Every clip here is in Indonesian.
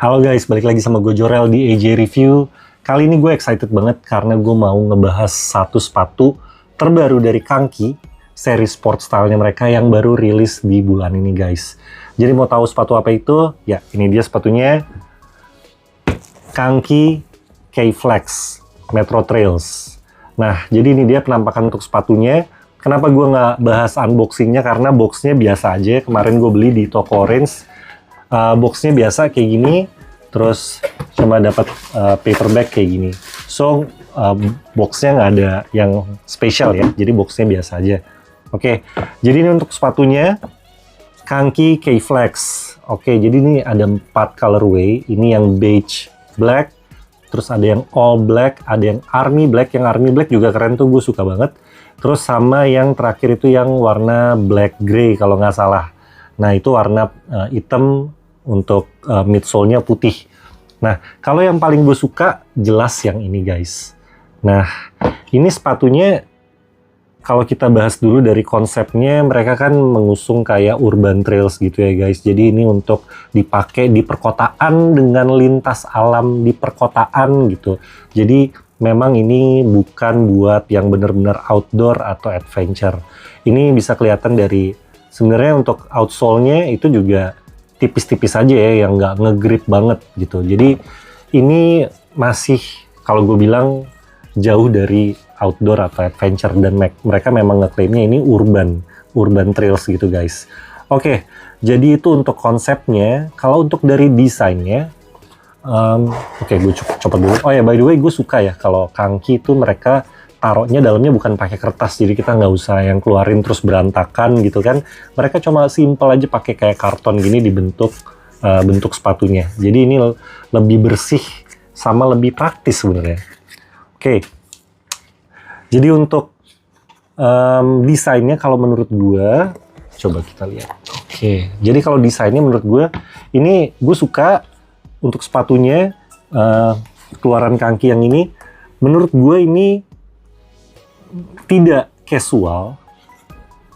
Halo guys, balik lagi sama gue Jorel di AJ Review. Kali ini gue excited banget karena gue mau ngebahas satu sepatu terbaru dari Kanki, seri sport style-nya mereka yang baru rilis di bulan ini guys. Jadi mau tahu sepatu apa itu? Ya, ini dia sepatunya. Kanki K-Flex Metro Trails. Nah, jadi ini dia penampakan untuk sepatunya. Kenapa gue nggak bahas unboxingnya? Karena boxnya biasa aja. Kemarin gue beli di toko Orange. Boxnya biasa kayak gini. Terus cuma dapat paperback kayak gini. So, boxnya nggak ada yang spesial ya. Jadi boxnya biasa aja. Oke, jadi ini untuk sepatunya. Kanki K-Flex. Oke, jadi ini ada 4 colorway. Ini yang beige black. Terus ada yang all black, ada yang army black. Yang army black juga keren tuh, gue suka banget. Terus sama yang terakhir itu yang warna black grey kalau nggak salah. Nah itu warna hitam untuk midsole-nya putih. Nah kalau yang paling gue suka jelas yang ini guys. Nah ini sepatunya kalau kita bahas dulu dari konsepnya, mereka kan mengusung kayak urban trails gitu ya guys. Jadi ini untuk dipakai di perkotaan dengan lintas alam di perkotaan gitu. Jadi memang ini bukan buat yang benar-benar outdoor atau adventure. Ini bisa kelihatan dari sebenarnya untuk outsole-nya itu juga tipis-tipis aja ya, yang nggak nge-grip banget gitu. Jadi ini masih kalau gue bilang jauh dari outdoor atau adventure, dan mereka memang ngeklaimnya ini urban trails gitu guys. Oke, jadi itu untuk konsepnya. Kalau untuk dari desainnya, oke, gue coba dulu. Oh ya, by the way, gue suka ya kalau Kanki itu mereka taruhnya dalamnya bukan pakai kertas, jadi kita nggak usah yang keluarin terus berantakan gitu kan. Mereka cuma simple aja pakai kayak karton gini dibentuk bentuk sepatunya. Jadi ini lebih bersih sama lebih praktis sebenarnya. Oke. Jadi untuk desainnya kalau menurut gue, coba kita lihat. Oke, jadi kalau desainnya menurut gue, ini gue suka untuk sepatunya keluaran Kanki yang ini. Menurut gue ini tidak casual.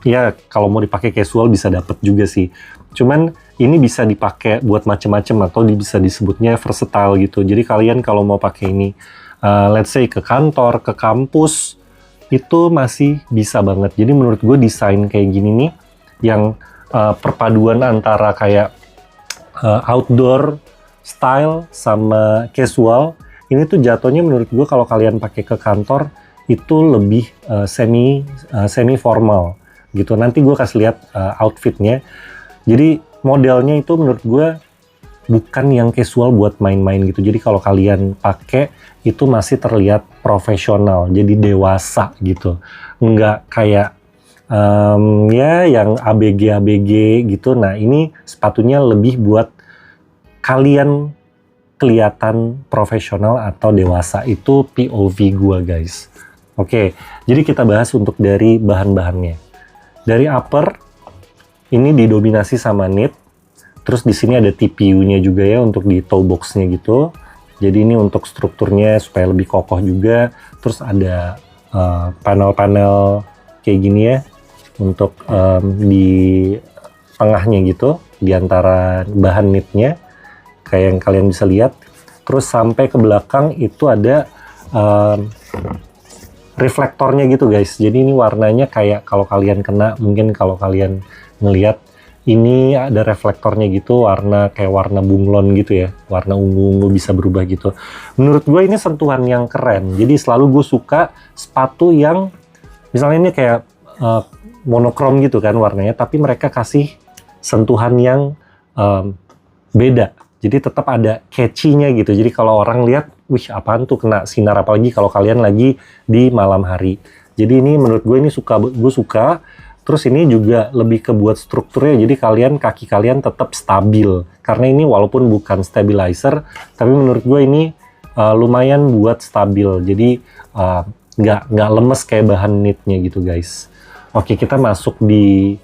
Ya kalau mau dipakai casual bisa dapet juga sih. Cuman ini bisa dipakai buat macem-macem atau bisa disebutnya versatile gitu. Jadi kalian kalau mau pakai ini, let's say ke kantor, ke kampus, itu masih bisa banget. Jadi menurut gue desain kayak gini nih, yang perpaduan antara kayak outdoor style sama casual, ini tuh jatuhnya menurut gue kalau kalian pakai ke kantor itu lebih semi formal gitu. Nanti gue kasih lihat outfitnya. Jadi modelnya itu menurut gue bukan yang casual buat main-main gitu. Jadi kalau kalian pakai itu masih terlihat profesional, jadi dewasa gitu. Nggak kayak ya yang ABG gitu. Nah ini sepatunya lebih buat kalian kelihatan profesional atau dewasa. Itu POV gua guys. Oke, jadi kita bahas untuk dari bahan-bahannya. Dari upper ini didominasi sama knit. Terus di sini ada TPU-nya juga ya untuk di toe box-nya gitu. Jadi ini untuk strukturnya supaya lebih kokoh juga. Terus ada panel-panel kayak gini ya untuk di tengahnya gitu, di antara bahan knitnya kayak yang kalian bisa lihat. Terus sampai ke belakang itu ada reflektornya gitu guys. Jadi ini warnanya kayak kalau kalian kena, mungkin kalau kalian ngelihat ini ada reflektornya gitu, warna kayak warna bunglon gitu ya, warna ungu-ungu bisa berubah gitu. Menurut gue ini sentuhan yang keren. Jadi selalu gue suka sepatu yang misalnya ini kayak monokrom gitu kan warnanya, tapi mereka kasih sentuhan yang beda. Jadi tetap ada catchy-nya gitu. Jadi kalau orang lihat, wih apaan tuh kena sinar, apalagi kalau kalian lagi di malam hari. Jadi ini menurut gue ini gue suka. Terus ini juga lebih ke buat strukturnya, jadi kaki kalian tetap stabil. Karena ini walaupun bukan stabilizer, tapi menurut gue ini lumayan buat stabil. Jadi nggak lemes kayak bahan knitnya gitu guys. Oke, kita masuk di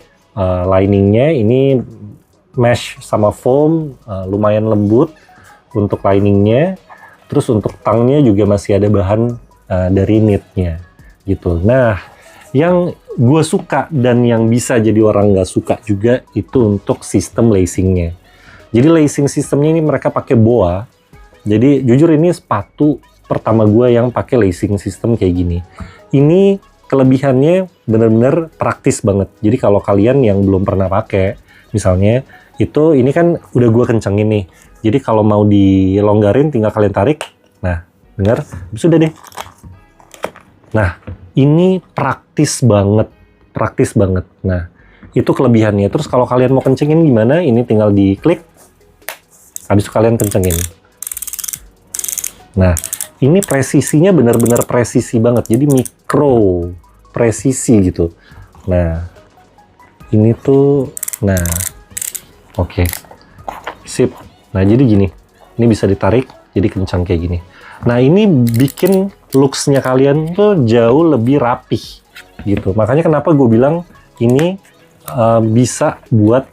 liningnya. Ini mesh sama foam, lumayan lembut untuk liningnya. Terus untuk tangnya juga masih ada bahan dari knitnya gitu. Nah, yang gue suka dan yang bisa jadi orang nggak suka juga itu untuk sistem lacingnya. Jadi lacing sistemnya ini mereka pakai BOA. Jadi jujur ini sepatu pertama gue yang pakai lacing system kayak gini. Ini kelebihannya bener-bener praktis banget. Jadi kalau kalian yang belum pernah pakai, misalnya itu ini kan udah gue kencengin nih. Jadi kalau mau dilonggarin tinggal kalian tarik. Nah, dengar? Sudah deh. Nah, ini praktis banget. Praktis banget. Nah, itu kelebihannya. Terus kalau kalian mau kencengin gimana? Ini tinggal diklik. Habis itu kalian kencengin. Nah, ini presisinya benar-benar presisi banget. Jadi mikro presisi gitu. Nah, ini tuh, nah, oke. Sip. Nah, jadi gini. Ini bisa ditarik, jadi kencang kayak gini. Nah, ini bikin looks-nya kalian tuh jauh lebih rapih gitu. Makanya kenapa gue bilang ini bisa buat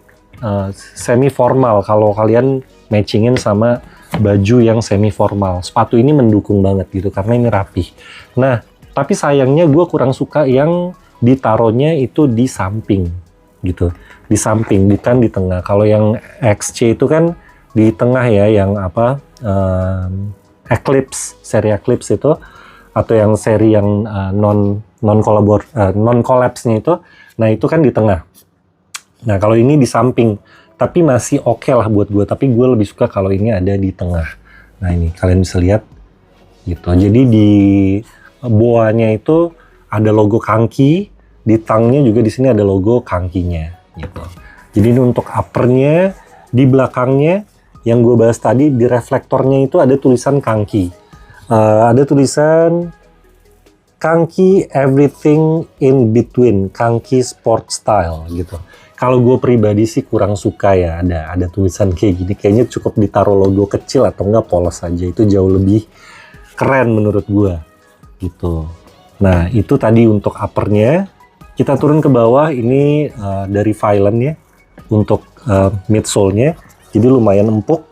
semi formal kalau kalian matchingin sama baju yang semi formal. Sepatu ini mendukung banget gitu karena ini rapih. Nah, tapi sayangnya gue kurang suka yang ditaruhnya itu di samping gitu. Di samping, bukan di tengah. Kalau yang XC itu kan di tengah ya, yang apa, Eclipse, seri Eclipse itu, atau yang seri yang non collapse-nya itu, nah itu kan di tengah. Nah kalau ini di samping, tapi masih oke lah buat gue, tapi gue lebih suka kalau ini ada di tengah. Nah ini kalian bisa lihat gitu. Jadi di boanya itu ada logo Kanki, di tangnya juga di sini ada logo Kankinya gitu. Jadi ini untuk uppernya, di belakangnya yang gue bahas tadi, di reflektornya itu ada tulisan Kanki. Ada tulisan Kanki Everything in Between, Kanki Sport Style gitu. Kalau gue pribadi sih kurang suka ya ada tulisan kayak gini. Kayaknya cukup ditaruh logo kecil atau enggak polos aja. Itu jauh lebih keren menurut gue gitu. Nah itu tadi untuk uppernya. Kita turun ke bawah, ini dari Vylan ya untuk midsole-nya. Jadi lumayan empuk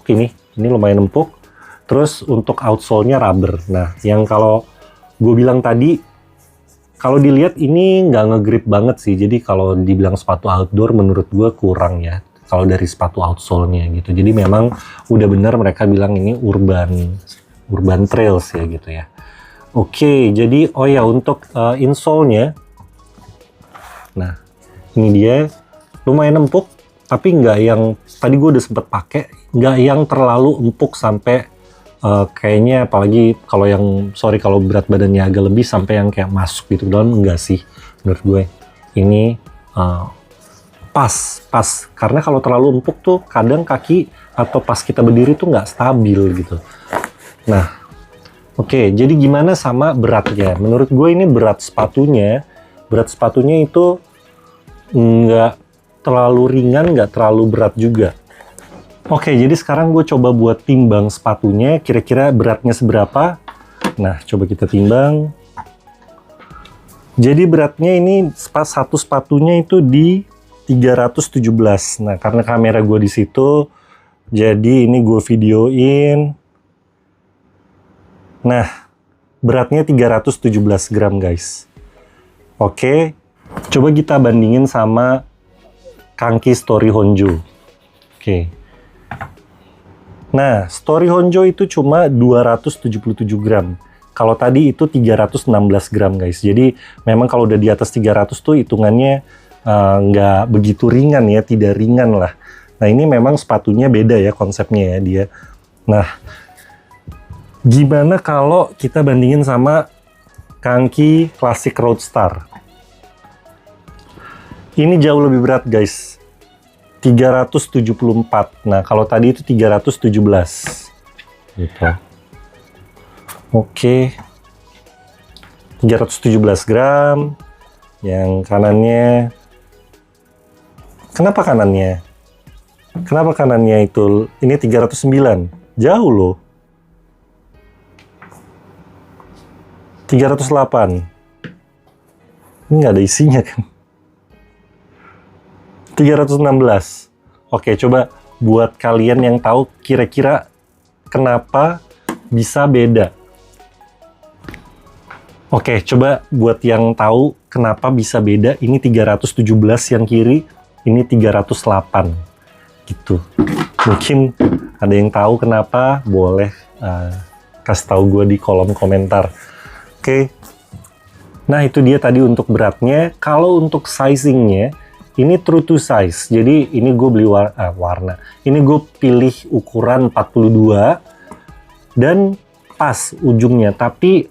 ini lumayan empuk. Terus untuk outsole-nya rubber. Nah, yang kalau gue bilang tadi, kalau dilihat ini nggak nge-grip banget sih. Jadi kalau dibilang sepatu outdoor menurut gue kurang ya. Kalau dari sepatu outsole-nya gitu. Jadi memang udah bener mereka bilang ini urban trails ya gitu ya. Oke, jadi oh ya untuk insole-nya. Nah, ini dia lumayan empuk. Tapi nggak yang tadi gue udah sempet pakai, nggak yang terlalu empuk sampai kayaknya, apalagi kalau yang kalau berat badannya agak lebih sampai yang kayak masuk gitu dalam, enggak sih menurut gue. Ini pas karena kalau terlalu empuk tuh kadang kaki atau pas kita berdiri tuh nggak stabil gitu. Nah, oke, jadi gimana sama beratnya? Menurut gue ini berat sepatunya itu nggak terlalu ringan, nggak terlalu berat juga. Oke, jadi sekarang gue coba buat timbang sepatunya, kira-kira beratnya seberapa. Nah, coba kita timbang. Jadi beratnya ini satu sepatunya itu di 317. Nah, karena kamera gue di situ, jadi ini gue videoin. Nah, beratnya 317 gram guys. Oke, coba kita bandingin sama Kanki Story Honjo. Oke. Nah, Story Honjo itu cuma 277 gram. Kalau tadi itu 316 gram guys. Jadi memang kalau udah di atas 300 tuh hitungannya nggak begitu ringan ya, tidak ringan lah. Nah ini memang sepatunya beda ya konsepnya ya dia. Nah, gimana kalau kita bandingin sama Kanki Classic Roadstar? Ini jauh lebih berat guys, 374. Nah kalau tadi itu 317 gitu. Oke, 317 gram. Yang kanannya, kenapa kanannya itu, ini 309, jauh loh. 308, ini nggak ada isinya kan. 316. Oke, coba buat kalian yang tahu kira-kira kenapa bisa beda. Oke, coba buat yang tahu kenapa bisa beda. Ini 317 yang kiri, ini 308. gitu. Mungkin ada yang tahu kenapa, boleh kasih tahu gue di kolom komentar. Oke. Nah itu dia tadi untuk beratnya. Kalau untuk sizingnya, ini true to size. Jadi ini gue beli warna. Ini gue pilih ukuran 42 dan pas ujungnya. Tapi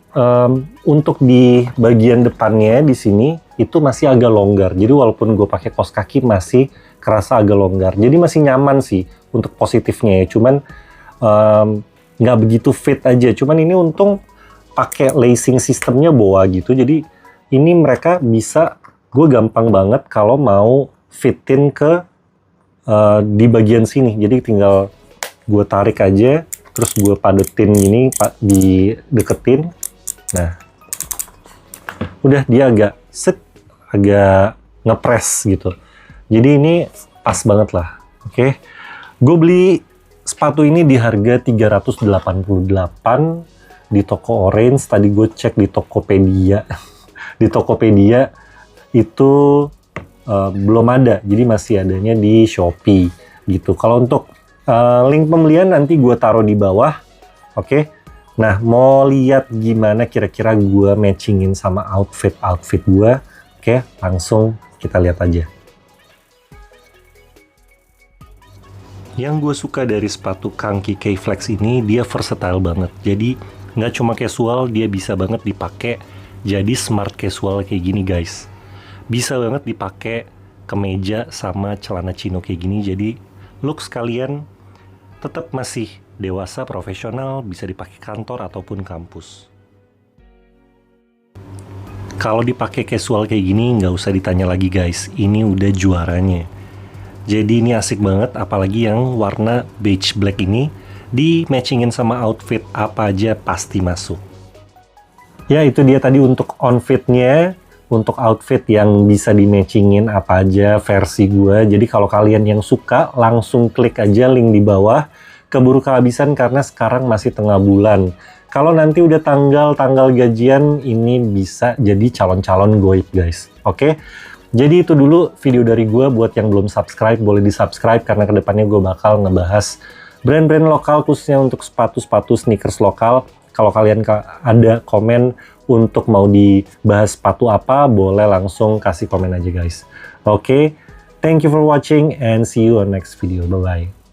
untuk di bagian depannya di sini itu masih agak longgar. Jadi walaupun gue pakai kaos kaki masih kerasa agak longgar. Jadi masih nyaman sih untuk positifnya ya. Cuman nggak begitu fit aja. Cuman ini untung pakai lacing sistemnya BOA gitu. Jadi ini mereka bisa, gue gampang banget kalau mau fitin ke di bagian sini. Jadi tinggal gue tarik aja, terus gue padetin gini, dideketin. Nah, udah dia agak ngepres gitu. Jadi ini pas banget lah. Oke. Gue beli sepatu ini di harga 388 di toko Orange. Tadi gue cek di Tokopedia. Di Tokopedia itu belum ada, jadi masih adanya di Shopee gitu. Kalau untuk link pembelian nanti gue taruh di bawah. Oke. Nah, mau lihat gimana kira-kira gue matchingin sama outfit gue? Oke, langsung kita lihat aja. Yang gue suka dari sepatu Kangki K-Flex ini, dia versatile banget. Jadi nggak cuma casual, dia bisa banget dipakai jadi smart casual kayak gini guys. Bisa banget dipakai kemeja sama celana chino kayak gini. Jadi looks kalian tetap masih dewasa, profesional, bisa dipakai kantor ataupun kampus. Kalau dipakai casual kayak gini nggak usah ditanya lagi guys, ini udah juaranya. Jadi ini asik banget, apalagi yang warna beige black ini di matchingin sama outfit apa aja pasti masuk. Ya itu dia tadi untuk on-fitnya, untuk outfit yang bisa di matchingin apa aja versi gue. Jadi kalau kalian yang suka langsung klik aja link di bawah. Keburu kehabisan karena sekarang masih tengah bulan. Kalau nanti udah tanggal gajian, ini bisa jadi calon-calon goib guys. Oke? Jadi itu dulu video dari gue. Buat yang belum subscribe, boleh di subscribe karena kedepannya gue bakal ngebahas brand-brand lokal khususnya untuk sepatu-sepatu sneakers lokal. Kalau kalian ada komen untuk mau dibahas sepatu apa, boleh langsung kasih komen aja guys. Oke? Thank you for watching and see you on next video. Bye-bye.